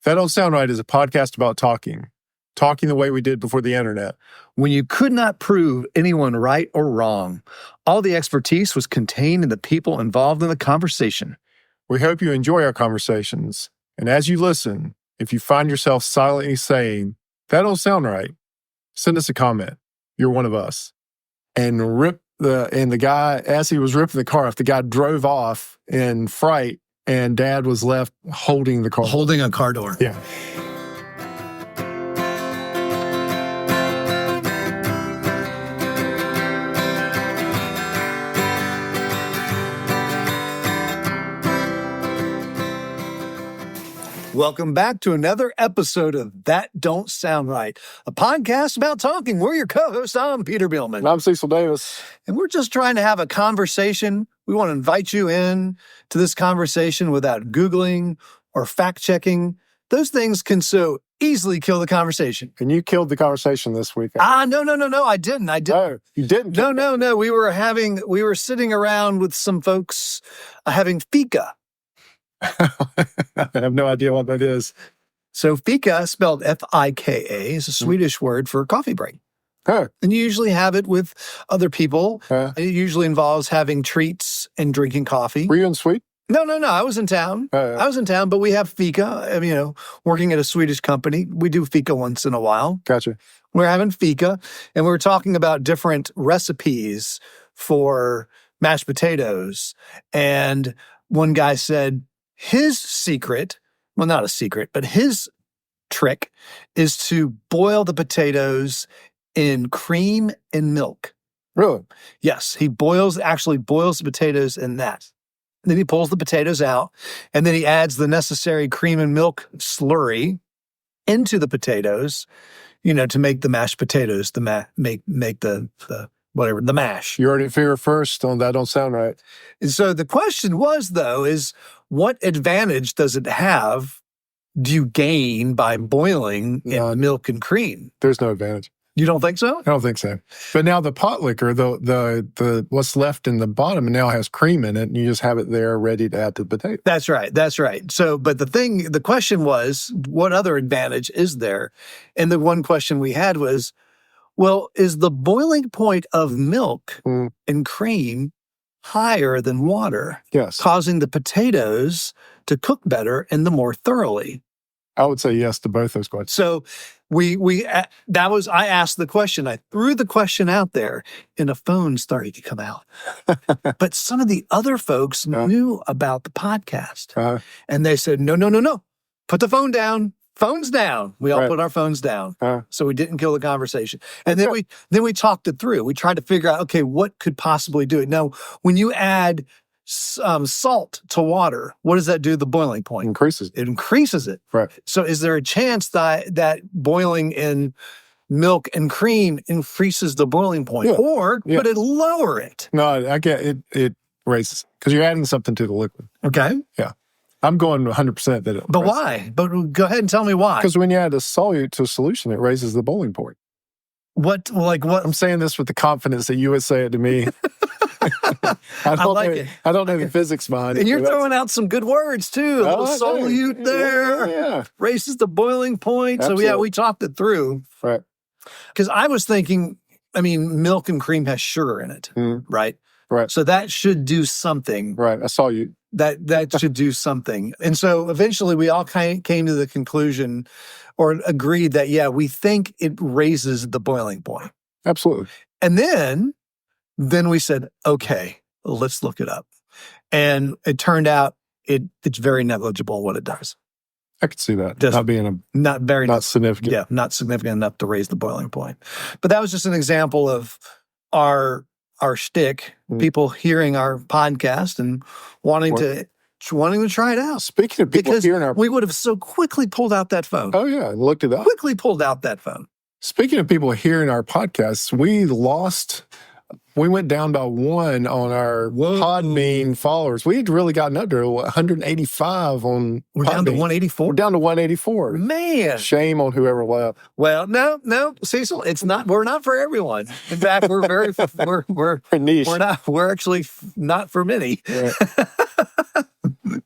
That Don't Sound Right is a podcast about talking the way we did before the internet. When you could not prove anyone right or wrong, all the expertise was contained in the people involved in the conversation. We hope you enjoy our conversations. And as you listen, if you find yourself silently saying, that don't sound right, send us a comment. You're one of us. And the guy, as he was ripping the car off, the guy drove off in fright, and Dad was left holding the car. Holding a car door. Yeah. Welcome back to another episode of That Don't Sound Right, a podcast about talking. We're your co-hosts. I'm Peter Billman. And I'm Cecil Davis. And we're just trying to have a conversation. We want to invite you in to this conversation without Googling or fact-checking. Those things can so easily kill the conversation. And you killed the conversation this week. No, I didn't. No, you didn't. No. We were sitting around with some folks having fika. I have no idea what that is. So fika, spelled F-I-K-A, is a Swedish word for coffee break. Huh. And you usually have it with other people. Huh. It usually involves having treats and drinking coffee. Were you in Sweden? No. I was in town. But we have fika. Working at a Swedish company, we do fika once in a while. Gotcha. We're having fika, and we're talking about different recipes for mashed potatoes. And one guy said, his secret, well, not a secret, but his trick is to boil the potatoes in cream and milk. Really? Yes, he actually boils the potatoes in that. And then he pulls the potatoes out, and then he adds the necessary cream and milk slurry into the potatoes, to make the mashed potatoes, make the mash. You already figure first on That Don't Sound Right. And so the question was, though, is what advantage do you gain by boiling in milk and cream? There's no advantage. You don't think so? I don't think so. But now the pot liquor, the what's left in the bottom now has cream in it, and you just have it there ready to add to the potato. That's right. So, but the question was, what other advantage is there? And the one question we had was, well, is the boiling point of milk and cream higher than water? Yes. Causing the potatoes to cook better and the more thoroughly? I would say yes to both those questions. So I asked the question, I threw the question out there, and a phone started to come out. But some of the other folks knew about the podcast. And they said, no, put the phone down. Phones down. We all put our phones down. So we didn't kill the conversation. And then we talked it through. We tried to figure out, okay, what could possibly do it? Now, when you add salt to water, what does that do to the boiling point? It increases it. Right. So is there a chance that boiling in milk and cream increases the boiling point? Yeah. Or could it lower it? No, I get it. It raises because you're adding something to the liquid. Okay. Yeah. I'm going 100% that it. But why? But go ahead and tell me why. Because when you add a solute to a solution, it raises the boiling point. What? I'm saying this with the confidence that you would say it to me. I like it. I don't know the physics behind it. And you're throwing out some good words, too. A little solute there. Yeah. Raises the boiling point. Absolutely. So, we talked it through. Right. Because I was thinking, milk and cream has sugar in it, right? Right. So that should do something. Right. I saw you. That should do something. And so eventually we all came to the conclusion or agreed that, we think it raises the boiling point. Absolutely. And then we said, okay, let's look it up. And it turned out it's very negligible what it does. I could see that. Just not being not significant. Yeah, not significant enough to raise the boiling point. But that was just an example of our shtick, people hearing our podcast and wanting to try it out. Speaking of people hearing our... we would have so quickly pulled out that phone. Oh, yeah, and looked it up. Quickly pulled out that phone. Speaking of people hearing our podcasts, we went down to 1 on our Podbean followers. We'd really gotten up to 185 on We're Podbean. down to 184? We're down to 184. Man. Shame on whoever left. Well, no, Cecil, we're not for everyone. In fact, we're niche. We're actually not for many. Right.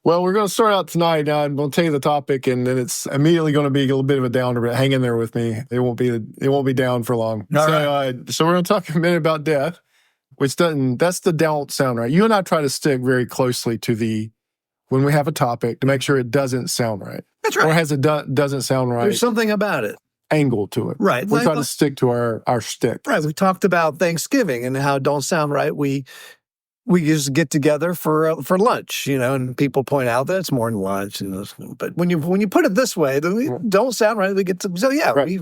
Well, we're going to start out tonight. I'm going to tell you the topic, and then it's immediately going to be a little bit of a downer. But hang in there with me; it won't be down for long. All so, right. So we're going to talk a minute about death, which doesn't. That's the don't sound right. You and I try to stick very closely to when we have a topic to make sure it doesn't sound right. That's right. Or has it doesn't sound right. There's something about it. Angle to it. Right. We try to stick to our stick. Right. We talked about Thanksgiving and how it don't sound right. We just get together for lunch, and people point out that it's more than lunch. But when you put it this way, then we don't sound right. We get to Right.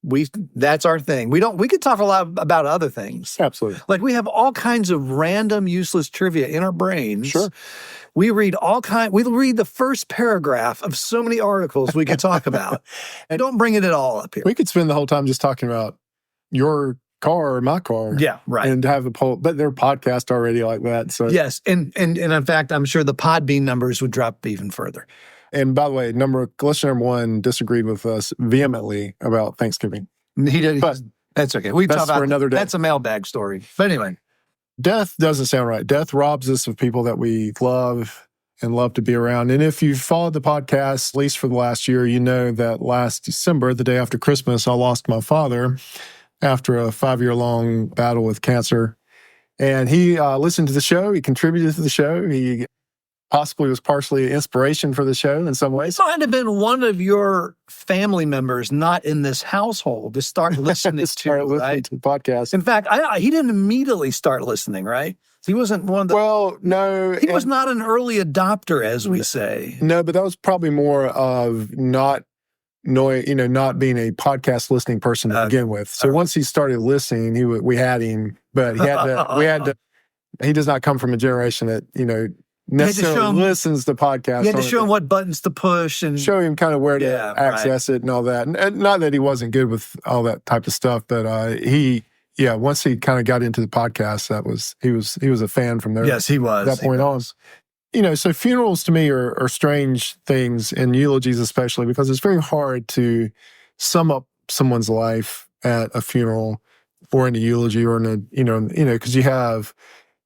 we that's our thing. We could talk a lot about other things. Absolutely. Like we have all kinds of random useless trivia in our brains. Sure. We read we'll read the first paragraph of so many articles we could talk about. And don't bring it at all up here. We could spend the whole time just talking about your car or my car. Yeah, right. And have a poll, but they're podcast already like that. So yes, and in fact, I'm sure the Podbean numbers would drop even further. And by the way, listener number one disagreed with us vehemently about Thanksgiving. He did, but that's okay. We've that's talked about for another day. That's a mailbag story. But anyway, death doesn't sound right. Death robs us of people that we love and love to be around. And if you've followed the podcast, at least for the last year, you know that last December, the day after Christmas, I lost my father after a 5-year-long battle with cancer. And he listened to the show. He contributed to the show. He possibly was partially inspiration for the show in some ways. It might have been one of your family members not in this household to start listening to the podcast. In fact, he didn't immediately start listening, right? He wasn't one of the... Well, no. He was not an early adopter, as we say. No, but that was probably more of not being a podcast listening person to begin with. So once he started listening, we had him, but he does not come from a generation that, necessarily listens to podcasts. You had to show him what buttons to push and show him kind of where to access it and all that. And not that he wasn't good with all that type of stuff, but once he kind of got into the podcast, he was a fan from there. Yes, he was. That point on. So funerals to me are strange things, and eulogies especially, because it's very hard to sum up someone's life at a funeral or in a eulogy or because you have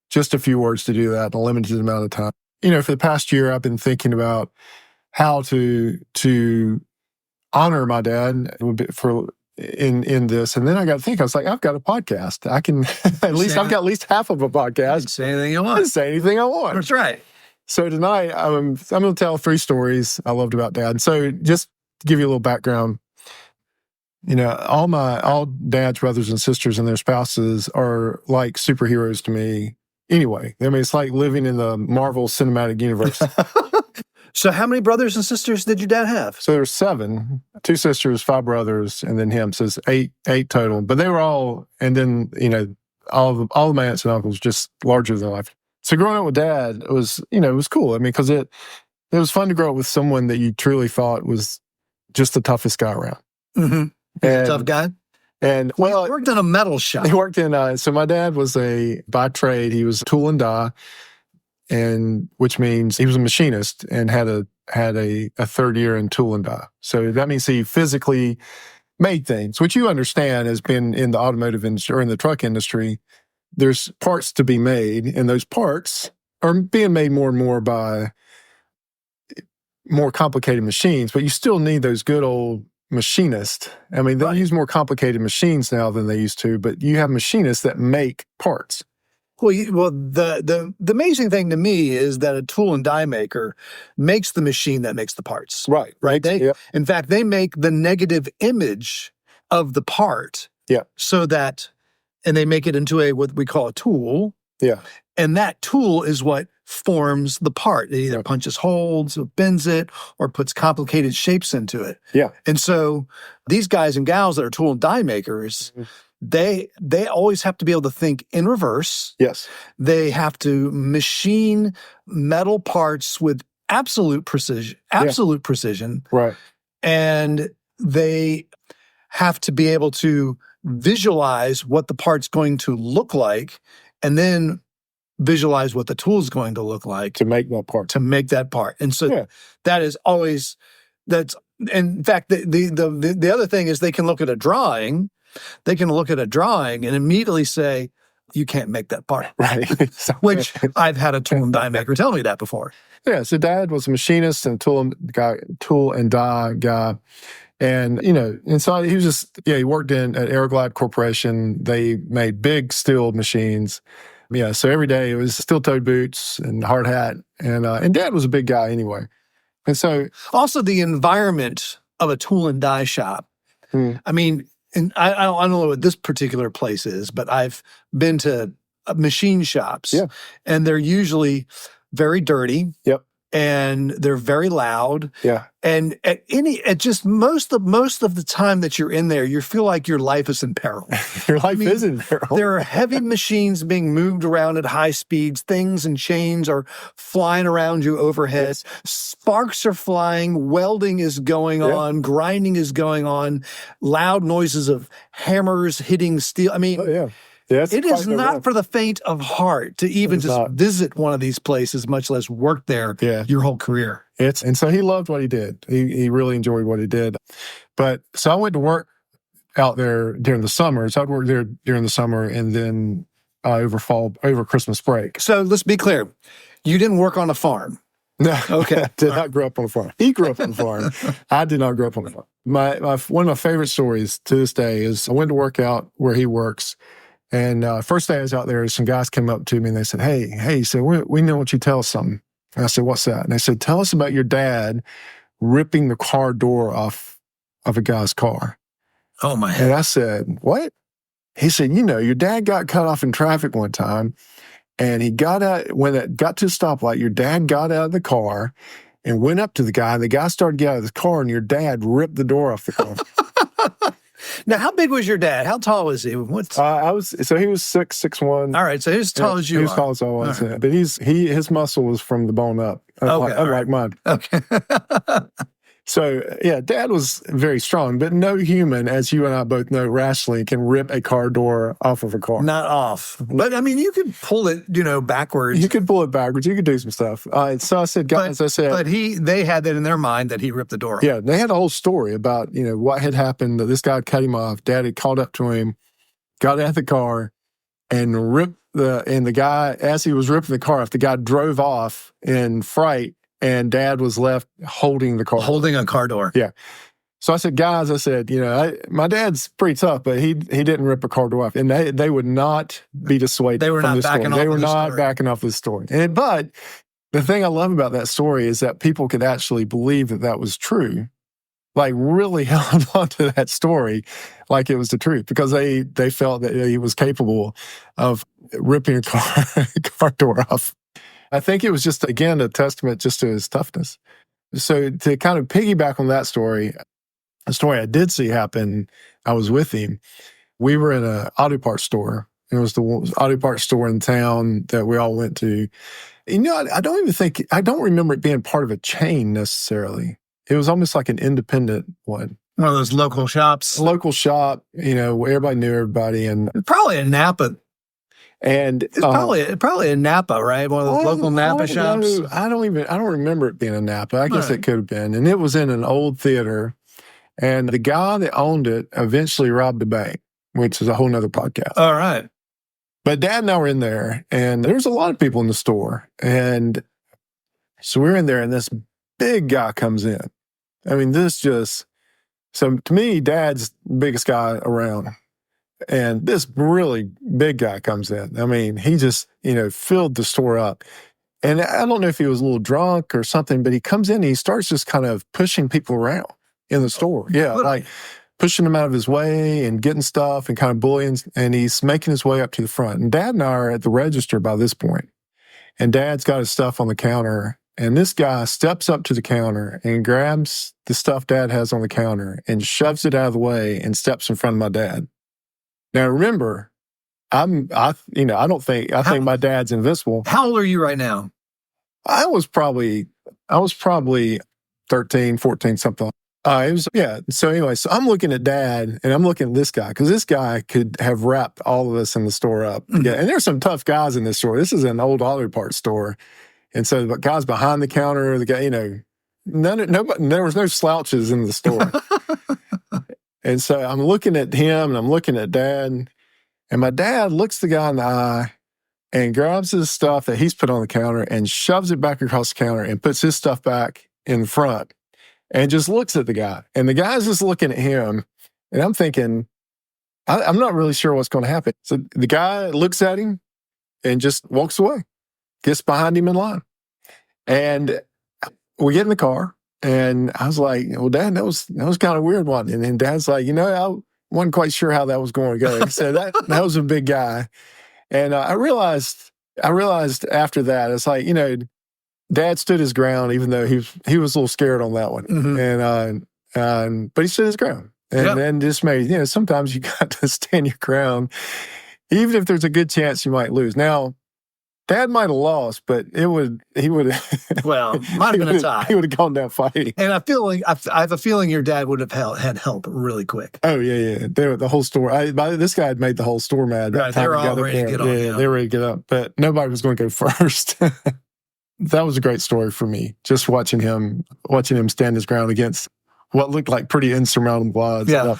just a few words to do that in a limited amount of time. For the past year, I've been thinking about how to honor my dad in this. And then I got to think, I was like, I've got a podcast. I can, I've got at least half of a podcast. Say anything you want. I can say anything I want. That's right. So tonight, I'm going to tell 3 stories I loved about Dad. So just to give you a little background, all Dad's brothers and sisters and their spouses are like superheroes to me. Anyway, I mean, it's like living in the Marvel Cinematic Universe. So how many brothers and sisters did your dad have? So there's 7, 2 sisters, 5 brothers, and then him. So it's 8 total. But they were all, and then, all of my aunts and uncles just larger than life. So growing up with Dad, it was cool. I mean, because it was fun to grow up with someone that you truly thought was just the toughest guy around. Mm-hmm. And, tough guy? And he worked in a metal shop. He worked in, so my dad was by trade, he was a tool and die, and which means he was a machinist and had a 3rd year in tool and die. So that means he physically made things, which you understand has been in the automotive industry or in the truck industry. There's parts to be made, and those parts are being made more and more by more complicated machines, but you still need those good old machinists. I mean, they use more complicated machines now than they used to, but you have machinists that make parts. Well, the amazing thing to me is that a tool and die maker makes the machine that makes the parts. Right. In fact, they make the negative image of the part. Yeah. So that, and they make it into what we call a tool. Yeah. And that tool is what forms the part. It either punches holes, or bends it, or puts complicated shapes into it. Yeah. And so these guys and gals that are tool and die makers, they always have to be able to think in reverse. Yes. They have to machine metal parts with absolute precision. Right. And they have to be able to visualize what the part's going to look like, and then visualize what the tool is going to look like to make that part. And so that is always, in fact, the other thing is they can look at a drawing and immediately say, you can't make that part. Right. Which I've had a tool and die maker tell me that before. Yeah. So Dad was a machinist and tool and die guy. And, and so he was just, he worked at Aeroglide Corporation. They made big steel machines. Yeah. So every day it was steel-toed boots and hard hat. And Dad was a big guy anyway. And so. Also, the environment of a tool and die shop. I mean, and I don't know what this particular place is, but I've been to machine shops. Yeah. And they're usually very dirty. Yep. And they're very loud. Yeah. And at just most of the time that you're in there, you feel like your life is in peril. Your life is in peril. There are heavy machines being moved around at high speeds. Things and chains are flying around you overhead. Yes. Sparks are flying. Welding is going on. Grinding is going on. Loud noises of hammers hitting steel. I mean, it is not for the faint of heart to even just visit one of these places, much less work there your whole career. And so he loved what he did. He really enjoyed what he did. But so I went to work out there during the summer. So I'd work there during the summer and then over Christmas break. So let's be clear. You didn't work on a farm. No. Okay. I did not grow up on a farm. He grew up on a farm. I did not grow up on a farm. One of my favorite stories to this day is I went to work out where he works. And first day I was out there, some guys came up to me and they said, hey, so we know what you tell us something. And I said, what's that? And they said, tell us about your dad ripping the car door off of a guy's car. Oh, my. And I said, what? He said, your dad got cut off in traffic one time and he got out, when it got to a stoplight, your dad got out of the car and went up to the guy. And the guy started to get out of the car and your dad ripped the door off the car. Now, how big was your dad? How tall was he? He was 6'1". All right, so he's as tall as you are. He was tall as I was, right. But his muscle was from the bone up, unlike mine. Okay. So, Dad was very strong, but no human, as you and I both know, rationally, can rip a car door off of a car. Not off. But, I mean, you could pull it, backwards. You could pull it backwards. You could do some stuff. So I said, guys, But they had that in their mind that he ripped the door off. Yeah, they had a whole story about, what had happened. That this guy had cut him off. Dad had called up to him, got out of the car, and ripped the guy, as he was ripping the car off, the guy drove off in fright. And Dad was left holding the car. Holding a car door. Yeah. So I said, guys, my dad's pretty tough, but he didn't rip a car door off. And they would not be dissuaded from this story. They were not backing off this story. But the thing I love about that story is that people could actually believe that was true. Like really held on to that story like it was the truth because they felt that he was capable of ripping a car door off. I think it was just, again, a testament just to his toughness. So to kind of piggyback on that story, a story I did see happen, I was with him. We were in an auto parts store. It was the auto parts store in town that we all went to. I don't remember it being part of a chain necessarily. It was almost like an independent one. One of those local shops. Local shop, where everybody knew everybody. And probably in Napa. And it's probably a Napa, right? One of those local Napa shops. I don't remember it being a Napa. I guess it could have been. And it was in an old theater. And the guy that owned it eventually robbed the bank, which is a whole nother podcast. All right. But Dad and I were in there, and there's a lot of people in the store. And so we're in there, and this big guy comes in. I mean, so to me, Dad's the biggest guy around. And this really big guy comes in. I mean, he just, filled the store up. And I don't know if he was a little drunk or something, but he comes in and he starts just kind of pushing people around in the store. Yeah, like pushing them out of his way and getting stuff and kind of bullying. And he's making his way up to the front. And Dad and I are at the register by this point. And Dad's got his stuff on the counter. And this guy steps up to the counter and grabs the stuff Dad has on the counter and shoves it out of the way and steps in front of my dad. Now, remember, I think my dad's invincible. How old are you right now? I was probably 13, 14, something. So anyway, so I'm looking at Dad and I'm looking at this guy because this guy could have wrapped all of us in the store up. Mm-hmm. Yeah, and there's some tough guys in this store. This is an old auto parts store. And so the guys behind the counter, the guy, there was no slouches in the store. And so I'm looking at him and I'm looking at Dad, And my dad looks the guy in the eye and grabs his stuff that he's put on the counter and shoves it back across the counter and puts his stuff back in front and just looks at the guy. And the guy's just looking at him. And I'm thinking, I'm not really sure what's going to happen. So the guy looks at him and just walks away, gets behind him in line. And we get in the car. And I was like, well, Dad, that was kind of weird one. And then Dad's like, I wasn't quite sure how that was going to go. He said that was a big guy. And I realized after that, it's like, Dad stood his ground, even though he was a little scared on that one. Mm-hmm. But he stood his ground. And then just made, sometimes you got to stand your ground, even if there's a good chance you might lose. Now, Dad might have lost, but he would well, might have been a tie. He would have gone down fighting. And I have a feeling your dad would have had help really quick. Oh yeah. The whole store. This guy had made the whole store mad. Right, they were all ready to get on. Yeah, they were ready to get up, but nobody was going to go first. That was a great story for me. Just watching him stand his ground against what looked like pretty insurmountable odds. Yeah.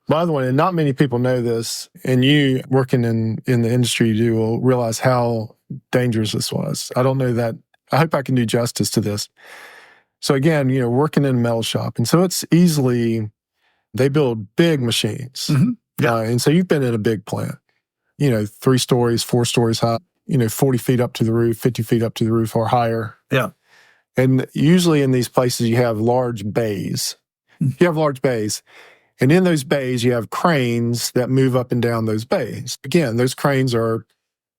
By the way, and not many people know this, and you working in the industry you do will realize how dangerous this was. I don't know that. I hope I can do justice to this. So again, working in a metal shop. And so it's they build big machines. Mm-hmm. Yeah. And so you've been in a big plant, 3 stories, 4 stories high, 40 feet up to the roof, 50 feet up to the roof or higher. Yeah. And usually in these places, you have large bays. You have large bays. And in those bays, you have cranes that move up and down those bays. Again, those cranes are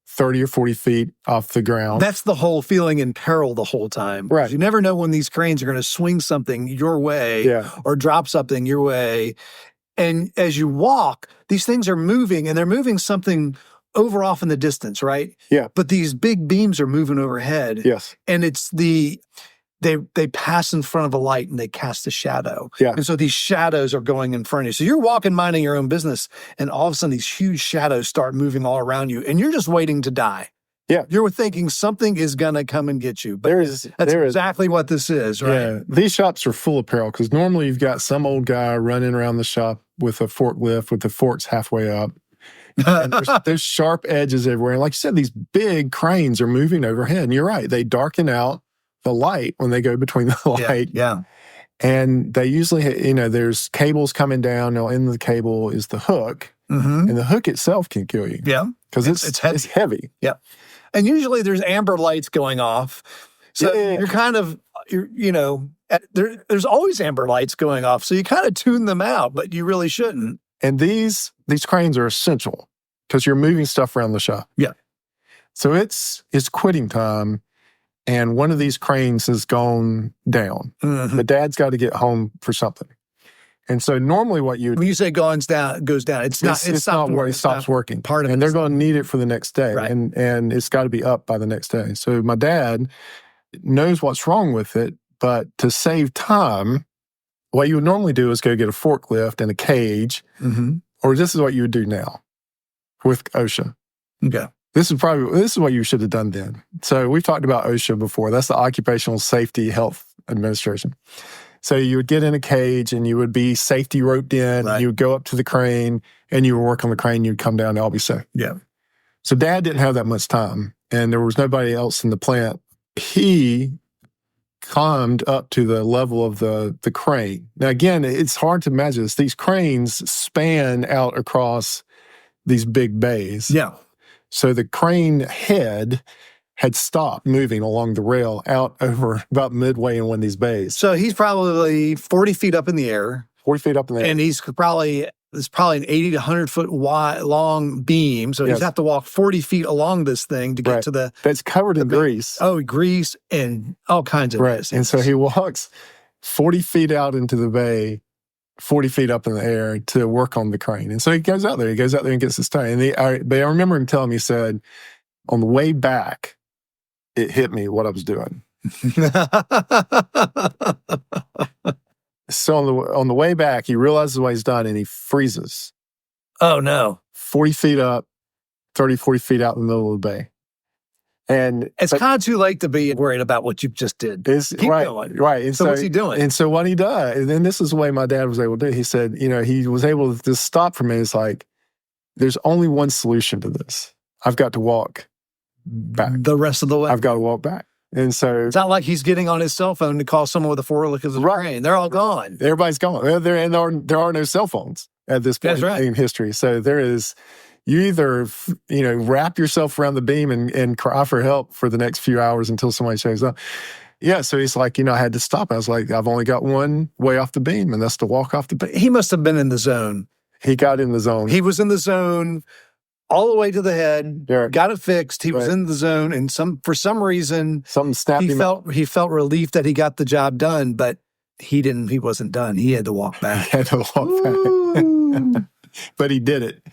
30 or 40 feet off the ground. That's the whole feeling in peril the whole time. Right. You never know when these cranes are going to swing something your way or drop something your way. And as you walk, these things are moving, and they're moving something over off in the distance, right? Yeah. But these big beams are moving overhead. Yes. And it's they pass in front of a light and they cast a shadow. Yeah. And so these shadows are going in front of you. So you're walking, minding your own business, and all of a sudden these huge shadows start moving all around you, and you're just waiting to die. Yeah. You're thinking something is going to come and get you. But that's there exactly what this is, right? Yeah. These shops are full of peril because normally you've got some old guy running around the shop with a forklift with the forks halfway up. And there's sharp edges everywhere. And like you said, these big cranes are moving overhead. And you're right. They darken out the light when they go between the light. Yeah. And they usually, there's cables coming down. Now, in the cable is the hook. Mm-hmm. And the hook itself can kill you. Yeah. Because it's heavy. Yeah. And usually there's amber lights going off. So you're kind of, there's always amber lights going off. So you kind of tune them out, but you really shouldn't. And these cranes are essential because you're moving stuff around the shop. Yeah. So it's quitting time. And one of these cranes has gone down. Mm-hmm. The dad's got to get home for something. And so normally what when you say goes down, it stops working. Part of it. And they're going to need it for the next day. Right. And it's got to be up by the next day. So my dad knows what's wrong with it, but to save time, what you would normally do is go get a forklift and a cage, mm-hmm. or this is what you would do now with OSHA. Okay. This is what you should have done then. So we've talked about OSHA before. That's the Occupational Safety Health Administration. So you would get in a cage and you would be safety roped in. Right. You would go up to the crane and you would work on the crane. You'd come down and all be safe. Yeah. So Dad didn't have that much time and there was nobody else in the plant. He climbed up to the level of the crane. Now, again, it's hard to imagine this. These cranes span out across these big bays. Yeah. So the crane head had stopped moving along the rail out over about midway in one of these bays. So he's probably 40 feet up in the air. 40 feet up in the air. And it's probably an 80 to 100 foot wide, long beam. So he's have to walk 40 feet along this thing to get to the... That's covered in grease. Oh, grease and all kinds of... Right. And so he walks 40 feet out into the bay, 40 feet up in the air to work on the crane. And so he goes out there. He goes out there and gets his tie. But I remember him telling me, he said, on the way back, it hit me what I was doing. So on the way back, he realizes what he's done and he freezes. Oh, no. 40 feet up, 30, 40 feet out in the middle of the bay. And it's kind of too late to be worried about what you just did. Keep going. Right. And so what's he doing? And so what he does, and then this is the way my dad was able to do it. He said, he was able to just stop for a minute. It's like, there's only one solution to this. I've got to walk back. The rest of the way. I've got to walk back. And so it's not like he's getting on his cell phone to call someone with a four-look of the brain. They're all gone. Everybody's gone. There are no cell phones at this point in history. So there is, you either, wrap yourself around the beam and cry for help for the next few hours until somebody shows up. Yeah, so he's like, I had to stop. I was like, I've only got one way off the beam, and that's to walk off the beam. He must have been in the zone. He got in the zone. He was in the zone all the way to the head, got it fixed. He was in the zone, and for some reason, something snapped him out. He felt relief that he got the job done, but he wasn't done. He had to walk back. He had to walk back. But he did it.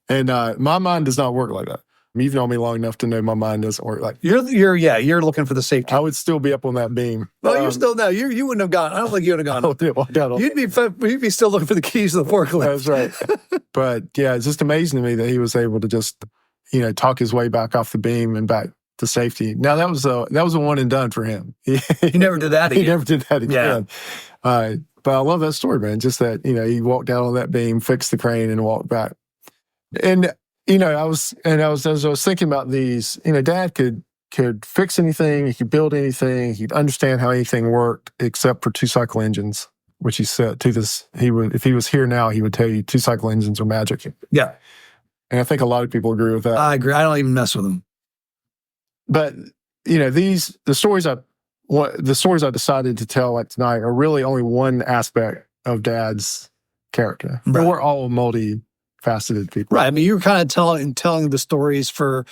And my mind does not work like that. You've known me long enough to know my mind doesn't work like that. You're looking for the safety. I would still be up on that beam. Well, you're still no. You wouldn't have gone. I don't think you would have gone. You'd be still looking for the keys to the forklift. That's right. But yeah, it's just amazing to me that he was able to just, talk his way back off the beam and back to safety. Now that was a one and done for him. He never did that again. He never did that again. Yeah. But I love that story, man. Just that, he walked out on that beam, fixed the crane, and walked back. And as I was thinking about these, Dad could fix anything, he could build anything, he'd understand how anything worked except for two-cycle engines, which he said to this, if he was here now, he would tell you two-cycle engines are magic. Yeah. And I think a lot of people agree with that. I agree. I don't even mess with them. But, the stories I decided to tell like tonight are really only one aspect of Dad's character. Right. We're all multi-faceted people. Right. I mean, you were kind of telling the stories for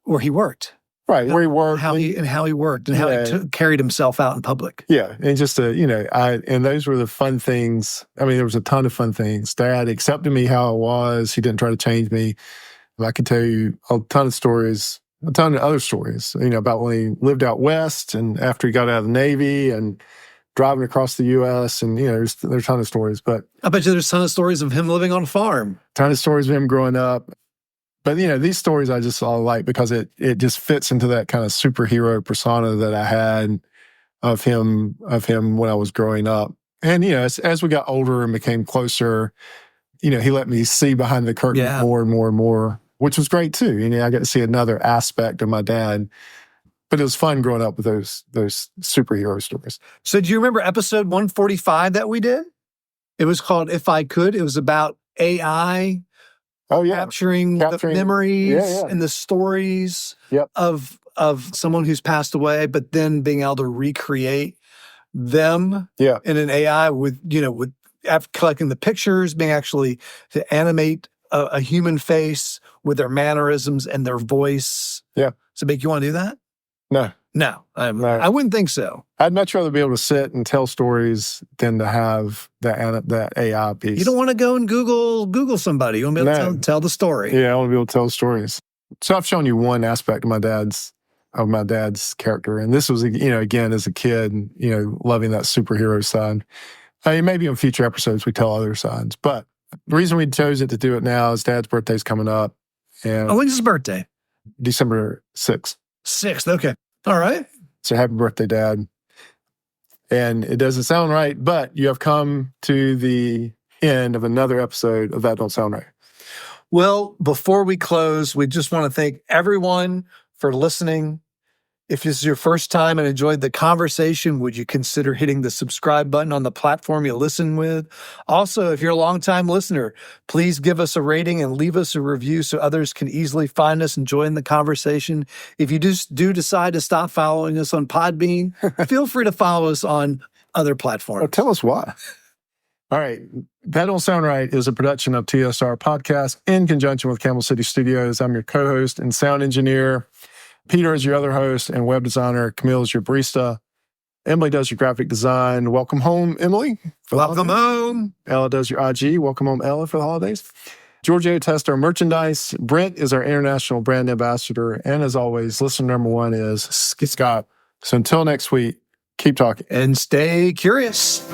where he worked. Right. Where he worked. How he worked and how he carried himself out in public. Yeah. And just, and those were the fun things. I mean, there was a ton of fun things. Dad accepted me how I was. He didn't try to change me. And I can tell you a ton of other stories, about when he lived out west and after he got out of the Navy and driving across the U.S. And, there's a ton of stories. But I bet you there's a ton of stories of him living on a farm. A ton of stories of him growing up. But, these stories I just all like because it just fits into that kind of superhero persona that I had of him when I was growing up. And, as we got older and became closer, he let me see behind the curtain more and more and more, which was great too. I got to see another aspect of my dad. But it was fun growing up with those superhero stories. So do you remember episode 145 that we did? It was called If I Could. It was about AI capturing the memories and the stories of someone who's passed away, but then being able to recreate them in an AI with after collecting the pictures, being actually to animate a human face with their mannerisms and their voice. Yeah. So make you want to do that? No, I wouldn't think so. I'd much rather be able to sit and tell stories than to have that AI piece. You don't want to go and Google somebody. You want to be able to tell the story. Yeah, I want to be able to tell stories. So I've shown you one aspect of my dad's character, and this was again as a kid, loving that superhero side. Maybe in future episodes we tell other sides, but the reason we chose it to do it now is Dad's birthday's coming up. And when's his birthday? December 6th. 6th, okay. All right. So happy birthday, Dad. And it doesn't sound right, but you have come to the end of another episode of That Don't Sound Right. Well, before we close, we just want to thank everyone for listening. If this is your first time and enjoyed the conversation, would you consider hitting the subscribe button on the platform you listen with? Also, if you're a longtime listener, please give us a rating and leave us a review so others can easily find us and join the conversation. If you do decide to stop following us on Podbean, feel free to follow us on other platforms. Oh, tell us why. All right. That Don't Sound Right is a production of TSR Podcast in conjunction with Camel City Studios. I'm your co-host and sound engineer. Peter is your other host and web designer. Camille is your barista. Emily does your graphic design. Welcome home, Emily. Welcome home. Ella does your IG. Welcome home, Ella, for the holidays. Giorgio tests our merchandise. Brent is our international brand ambassador. And as always, listener number one is Scott. So until next week, keep talking. And stay curious.